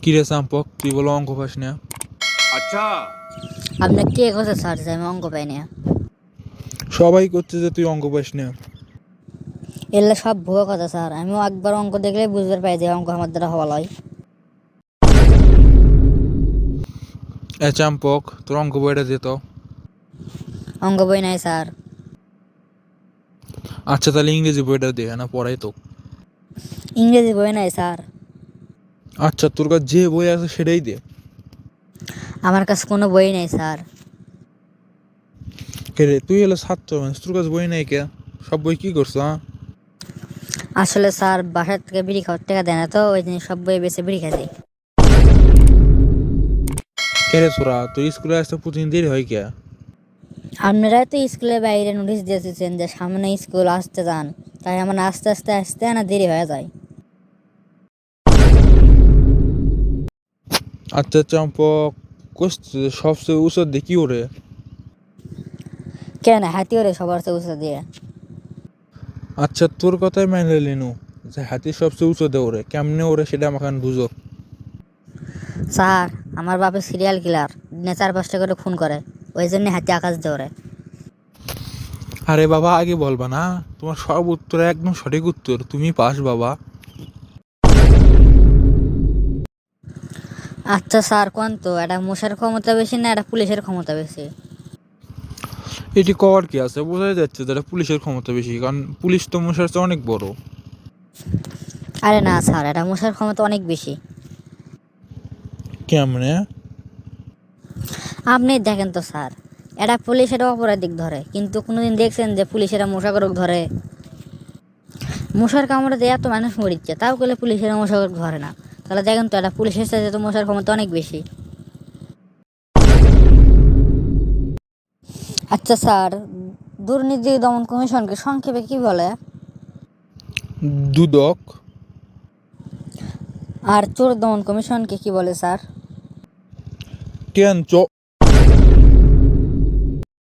কিরে চাম্পক, তুই বলো অঙ্ক পাস না? अच्छा। আপনি কে কথা স্যার যে আমি অঙ্ক পাই না? সবাই করছে যে তুই অঙ্ক পাস না। এগুলো সব ভুয়ো কথা স্যার। আমিও একবার অঙ্ক দেখলেই বুঝতে পাই যে অঙ্ক আমার দ্বারা হওয়া লয়। এ চাম্পক, তোর অঙ্ক বইটা দিত। অঙ্ক বই নাই স্যার। আচ্ছা তাহলে ইংরেজি বইটা দে, না পড়াই তো। ইংরেজি বই নাই স্যার। আচ্ছা তোর কাছে যে বই আছে সেটাই দে। আমার কাছে কোনো বই নেই স্যার। কে রে, তুই হলো ছাত্র মানুষ, তোর কাছে বই নাই কে? সব বই কি করছো? হ্যাঁ, আসলে স্যার বাসার থেকে বিড়ি খাওয়ার টাকা দেয় না, তো ওই জন্য সব বই বেছে বিড়ি খাচ্ছি। কে রে ছোড়া, তুই স্কুলে আসতে প্রতিদিন দেরি হয় কে? আপনারাই তো স্কুলের বাইরে নোটিশ দিয়েছেন যে সামনে স্কুল আসতে যান, তাই আমার আস্তে আস্তে আসতে না দেরি হয়ে যায়। আচ্ছা চাম্পক, সবচেয়ে উঁচু দিয়ে কি ওরে? কেন হাতি ওরে সবার চেয়ে উঁচু দিয়ে? আচ্ছা তোর কথাই মাইনে লিনু যে হাতি সবচেয়ে উঁচু দিয়ে ওরে, কেমনে ওরে সেটা আমাকে বুঝো। স্যার আমার বাপের সিরিয়াল কিলার, দিনে 4-5টা করে খুন করে, ওই জন্য হাতি আকাশ দিয়ে ওরে। আরে বাবা আগে বলবা না, তোমার সব উত্তর একদম সঠিক উত্তর, তুমি পাস বাবা। আচ্ছা স্যার কোন তো, এটা মশার ক্ষমতা বেশি না এটা পুলিশের ক্ষমতা বেশি? এটি কর কি আছে, বোঝাই যাচ্ছে যেটা পুলিশের ক্ষমতা বেশি, কারণ পুলিশ তো মশার চেয়ে অনেক বড়। আরে না স্যার, এটা মশার ক্ষমতা অনেক বেশি। কেমনে? আপনি দেখেন তো স্যার, এটা পুলিশের অপরাধিক ধরে, কিন্তু কোনোদিন দেখছেন যে পুলিশেরা মশাগরক ধরে? মশার কামড়ে দিয়ে এত মানুষ মরিচ্ছে, তাও করলে পুলিশেরা মশাগরক ধরে না। তাহলে দেখেন তো এটা পুলিশের সাথে তো মশার ক্ষমতা অনেক বেশি। আচ্ছা স্যার, দুর্নীতি দমন কমিশনকে সংক্ষেপে কি বলে? দুদক। আর চোর দমন কমিশনকে কি বলে স্যার? কেন